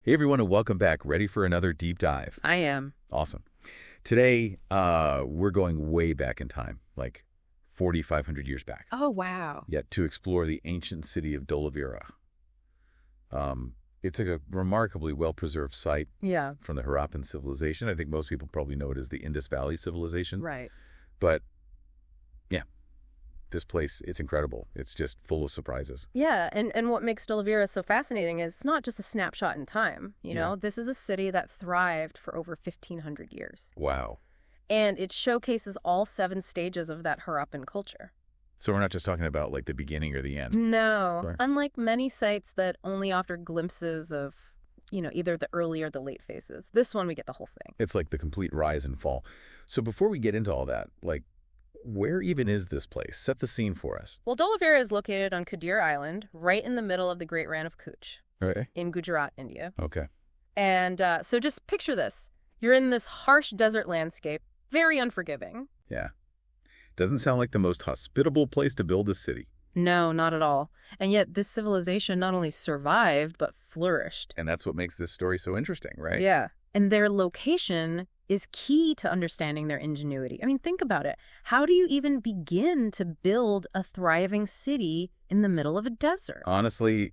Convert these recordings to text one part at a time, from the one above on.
Hey everyone, and welcome back. Ready for another deep dive? I am. Awesome. Today, we're going way back in time, like 4,500 years back. Oh, wow. Yet to explore the ancient city of Dholavira. It's a remarkably well-preserved site Yeah. from the Harappan civilization. I think most people probably know it as the Indus Valley Civilization. Right. But, yeah, this place, it's incredible. It's just full of surprises. Yeah, and what makes Dholavira so fascinating is it's not just a snapshot in time, you know? This is a city that thrived for over 1,500 years. Wow. And it showcases all 7 stages of that Harappan culture. So we're not just talking about, like, the beginning or the end. No. Sure. Unlike many sites that only offer glimpses of, either the early or the late phases. This one, we get the whole thing. It's like the complete rise and fall. So before we get into all that, like, where even is this place? Set the scene for us. Well, Dholavira is located on Kadir Island, right in the middle of the Great Rann of Kutch Okay. in Gujarat, India. Okay. And so just picture this. You're in this harsh desert landscape, very unforgiving. Yeah. Doesn't sound like the most hospitable place to build a city. No, not at all. And yet this civilization not only survived, but flourished. And that's what makes this story so interesting, right? Yeah. And their location is key to understanding their ingenuity. I mean, think about it. How do you even begin to build a thriving city in the middle of a desert? Honestly,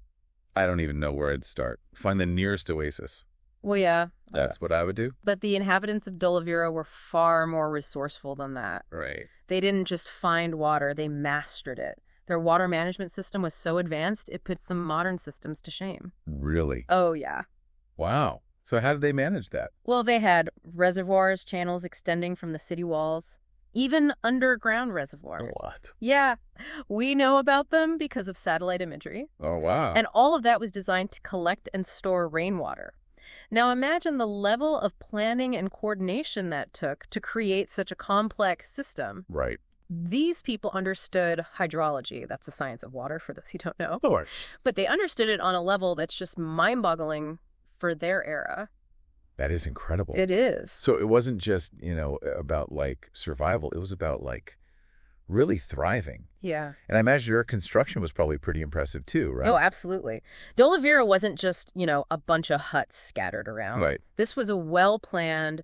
I don't even know where I'd start. Find the nearest oasis. Well, yeah. That's what I would do. But the inhabitants of Dholavira were far more resourceful than that. Right. They didn't just find water, they mastered it. Their water management system was so advanced, it put some modern systems to shame. Really? Oh, yeah. Wow. So how did they manage that? Well, they had reservoirs, channels extending from the city walls, even underground reservoirs. What? Yeah, we know about them because of satellite imagery. Oh, wow. And all of that was designed to collect and store rainwater. Now imagine the level of planning and coordination that took to create such a complex system. Right. These people understood hydrology. That's the science of water, for those who don't know. Of course. But they understood it on a level that's just mind-boggling for their era. That is incredible. It is. So it wasn't just, about, like, survival. It was about, like, really thriving. Yeah. And I imagine your construction was probably pretty impressive, too, right? Oh, absolutely. Dholavira wasn't just, a bunch of huts scattered around. Right. This was a well-planned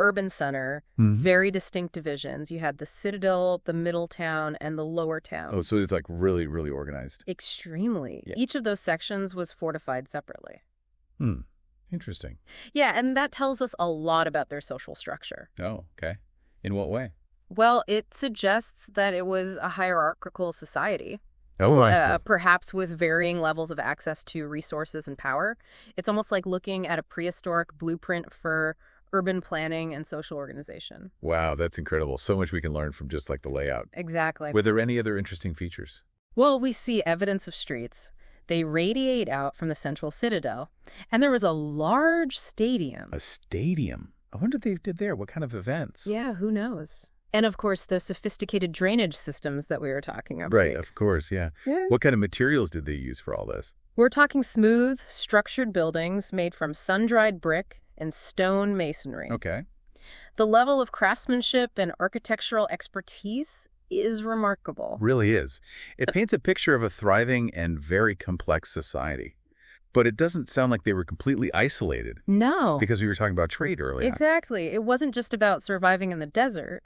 urban center, very distinct divisions. You had the citadel, the middle town, and the lower town. Oh, so it's, like, really, really organized. Extremely. Yeah. Each of those sections was fortified separately. Interesting. Yeah, and that tells us a lot about their social structure. Oh, okay. In what way? Well, it suggests that it was a hierarchical society, Oh, perhaps with varying levels of access to resources and power. It's almost like looking at a prehistoric blueprint for urban planning and social organization. wow, that's incredible. So much we can learn from just, like, the layout. Exactly. Were there any other interesting features? Well, we see evidence of streets. They radiate out from the central citadel, and there was a large stadium. A stadium? I wonder what they did there. What kind of events? Yeah, who knows? And of course, the sophisticated drainage systems that we were talking about. Right, of course, yeah. What kind of materials did they use for all this? We're talking smooth, structured buildings made from sun-dried brick and stone masonry. Okay. The level of craftsmanship and architectural expertise is remarkable. Really is. It paints a picture of a thriving and very complex society. But it doesn't sound like they were completely isolated. No. Because we were talking about trade earlier. Exactly. It wasn't just about surviving in the desert.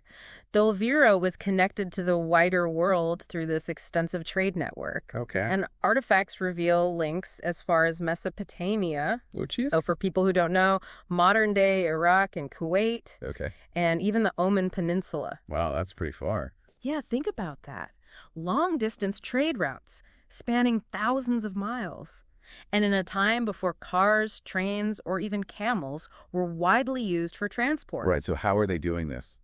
Dholavira was connected to the wider world through this extensive trade network. Okay. And artifacts reveal links as far as Mesopotamia. Oh, geez. So for people who don't know, modern-day Iraq and Kuwait, Okay. and even the Oman Peninsula. Wow, that's pretty far. Yeah, think about that. Long-distance trade routes spanning thousands of miles. And in a time before cars, trains, or even camels were widely used for transport. Right, so how are they doing this?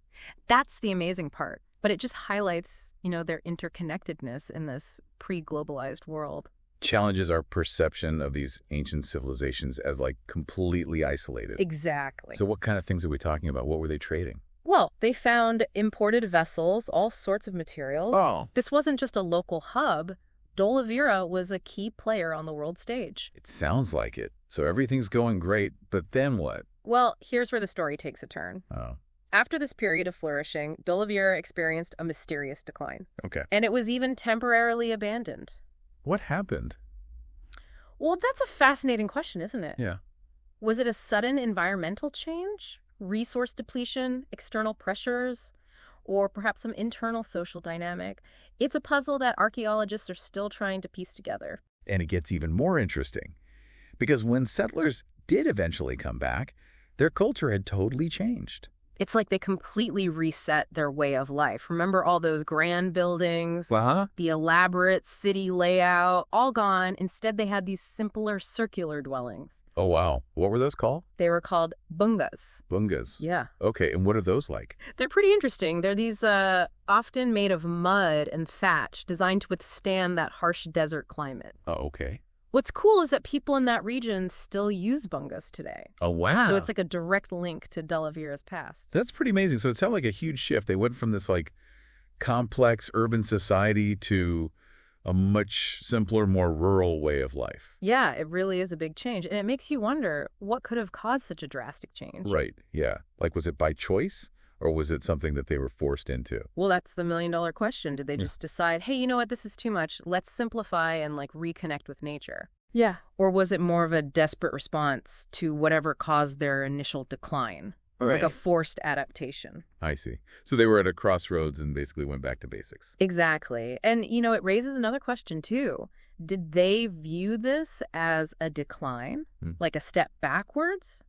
That's the amazing part. But it just highlights, their interconnectedness in this pre-globalized world. Challenges our perception of these ancient civilizations as, like, completely isolated. Exactly. So what kind of things are we talking about? What were they trading? Well, they found imported vessels, all sorts of materials. Oh. This wasn't just a local hub. Dholavira was a key player on the world stage. It sounds like it. So everything's going great, but then what? Well, here's where the story takes a turn. Oh. After this period of flourishing, Dholavira experienced a mysterious decline. Okay. And it was even temporarily abandoned. What happened? Well, that's a fascinating question, isn't it? Yeah. Was it a sudden environmental change, resource depletion, external pressures, or perhaps some internal social dynamic? It's a puzzle that archaeologists are still trying to piece together. And it gets even more interesting, because when settlers did eventually come back, their culture had totally changed. It's like they completely reset their way of life. Remember all those grand buildings, Uh-huh. the elaborate city layout, all gone. Instead, they had these simpler circular dwellings. Oh, wow. What were those called? They were called bungas. Bungas. Yeah. Okay, and what are those like? They're pretty interesting. They're these often made of mud and thatch, designed to withstand that harsh desert climate. Oh, okay. What's cool is that people in that region still use bungas today. Oh, wow. So it's like a direct link to Dholavira's past. That's pretty amazing. So it sounded like a huge shift. They went from this like complex urban society to a much simpler, more rural way of life. Yeah, it really is a big change. And it makes you wonder what could have caused such a drastic change. Right. Yeah. Like, was it by choice or was it something that they were forced into? Well, that's the million-dollar question. Did they just decide, hey, you know what, this is too much. Let's simplify and like reconnect with nature. Yeah. Or was it more of a desperate response to whatever caused their initial decline? Like a forced adaptation. I see. So they were at a crossroads and basically went back to basics. Exactly. And, you know, it raises another question, too. Did they view this as a decline, like a step backwards?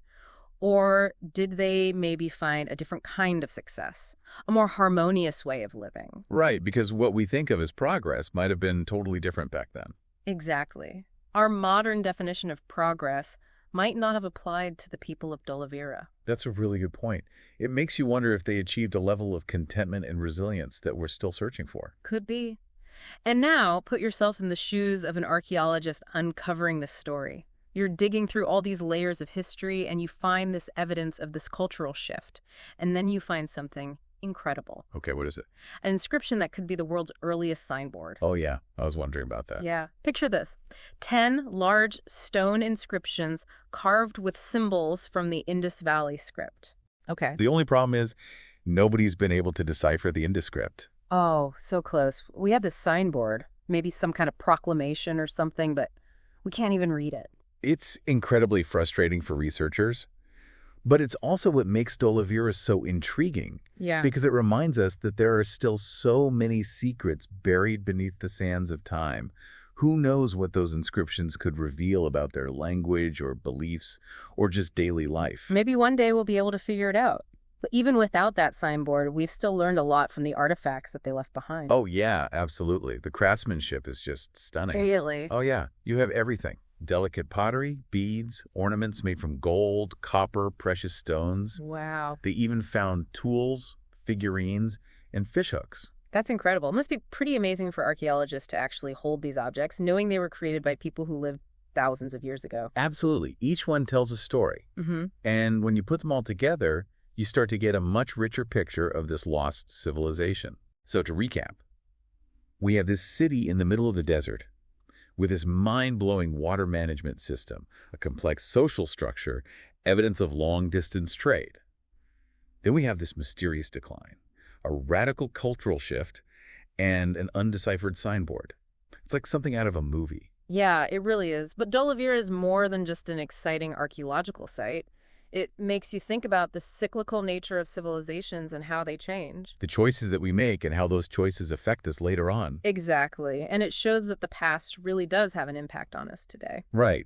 Or did they maybe find a different kind of success, a more harmonious way of living? Right, because what we think of as progress might have been totally different back then. Exactly. Our modern definition of progress might not have applied to the people of Dholavira. That's a really good point. It makes you wonder if they achieved a level of contentment and resilience that we're still searching for. Could be. And now, put yourself in the shoes of an archaeologist uncovering this story. You're digging through all these layers of history and you find this evidence of this cultural shift. And then you find something incredible. Okay, what is it? An inscription that could be the world's earliest signboard. Oh, yeah. I was wondering about that. Yeah. Picture this. 10 large stone inscriptions carved with symbols from the Indus Valley script. Okay. The only problem is nobody's been able to decipher the Indus script. Oh, so close. We have this signboard, maybe some kind of proclamation or something, but we can't even read it. It's incredibly frustrating for researchers, but it's also what makes Dholavira so intriguing. Yeah. Because it reminds us that there are still so many secrets buried beneath the sands of time. Who knows what those inscriptions could reveal about their language or beliefs or just daily life? Maybe one day we'll be able to figure it out. But even without that signboard, we've still learned a lot from the artifacts that they left behind. Oh, yeah, absolutely. The craftsmanship is just stunning. Really? Oh, yeah. You have everything. Delicate pottery, beads, ornaments made from gold, copper, precious stones. Wow. They even found tools, figurines, and fishhooks. That's incredible. It must be pretty amazing for archaeologists to actually hold these objects, knowing they were created by people who lived thousands of years ago. Absolutely. Each one tells a story. And when you put them all together, you start to get a much richer picture of this lost civilization. So to recap, we have this city in the middle of the desert with this mind-blowing water management system, a complex social structure, evidence of long-distance trade. Then we have this mysterious decline, a radical cultural shift, and an undeciphered signboard. It's like something out of a movie. Yeah, it really is. But Dholavira is more than just an exciting archaeological site. It makes you think about the cyclical nature of civilizations and how they change. The choices that we make and how those choices affect us later on. Exactly. And it shows that the past really does have an impact on us today. Right.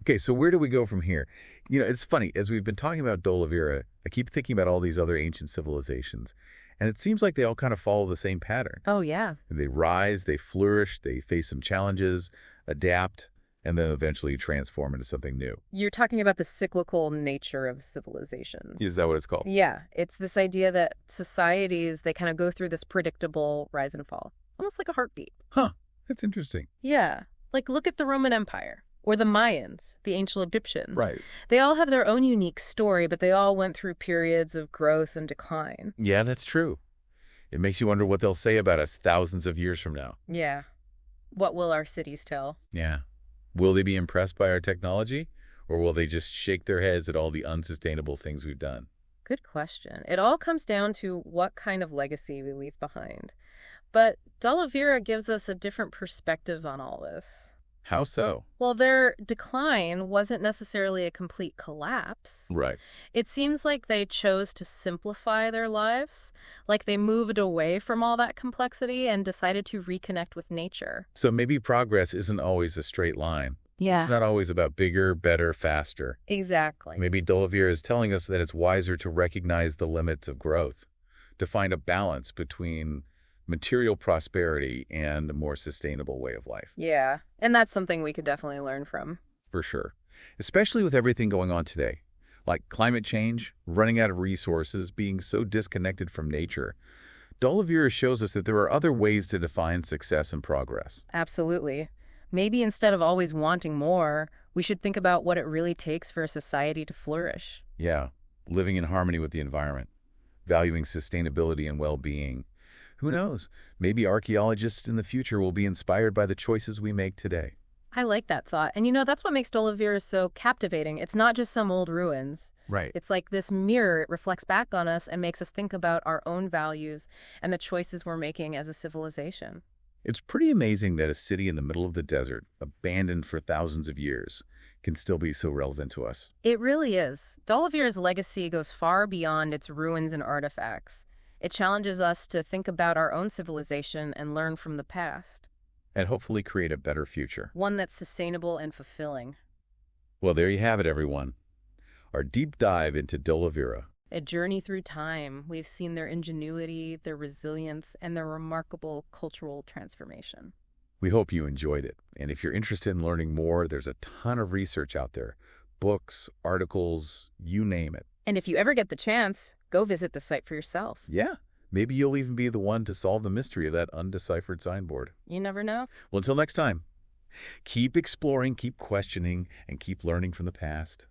Okay, so where do we go from here? You know, it's funny, as we've been talking about Dholavira, I keep thinking about all these other ancient civilizations, and it seems like they all kind of follow the same pattern. Oh, yeah. They rise, they flourish, they face some challenges, adapt, and then eventually transform into something new. You're talking about the cyclical nature of civilizations. Is that what it's called? Yeah. It's this idea that societies, they kind of go through this predictable rise and fall, almost like a heartbeat. Huh. That's interesting. Yeah. Like, look at the Roman Empire. Or the Mayans, the ancient Egyptians. Right. They all have their own unique story, but they all went through periods of growth and decline. Yeah, that's true. It makes you wonder what they'll say about us thousands of years from now. Yeah. What will our cities tell? Yeah. Will they be impressed by our technology? Or will they just shake their heads at all the unsustainable things we've done? Good question. It all comes down to what kind of legacy we leave behind. But Dholavira gives us a different perspective on all this. How so? Well, their decline wasn't necessarily a complete collapse. Right. It seems like they chose to simplify their lives, like they moved away from all that complexity and decided to reconnect with nature. So maybe progress isn't always a straight line. Yeah. It's not always about bigger, better, faster. Exactly. Maybe Dholavira is telling us that it's wiser to recognize the limits of growth, to find a balance between material prosperity and a more sustainable way of life. Yeah, and that's something we could definitely learn from. For sure. Especially with everything going on today, like climate change, running out of resources, being so disconnected from nature. Dholavira shows us that there are other ways to define success and progress. Absolutely. Maybe instead of always wanting more, we should think about what it really takes for a society to flourish. Yeah, living in harmony with the environment, valuing sustainability and well-being. Who knows? Maybe archaeologists in the future will be inspired by the choices we make today. I like that thought. And that's what makes Dholavira so captivating. It's not just some old ruins. Right. It's like this mirror. It reflects back on us and makes us think about our own values and the choices we're making as a civilization. It's pretty amazing that a city in the middle of the desert, abandoned for thousands of years, can still be so relevant to us. It really is. Dholavira's legacy goes far beyond its ruins and artifacts. It challenges us to think about our own civilization and learn from the past. And hopefully create a better future. One that's sustainable and fulfilling. Well, there you have it, everyone. Our deep dive into Dholavira. A journey through time. We've seen their ingenuity, their resilience, and their remarkable cultural transformation. We hope you enjoyed it. And if you're interested in learning more, there's a ton of research out there. Books, articles, you name it. And if you ever get the chance, go visit the site for yourself. Yeah, maybe you'll even be the one to solve the mystery of that undeciphered signboard. You never know. Well, until next time, keep exploring, keep questioning, and keep learning from the past.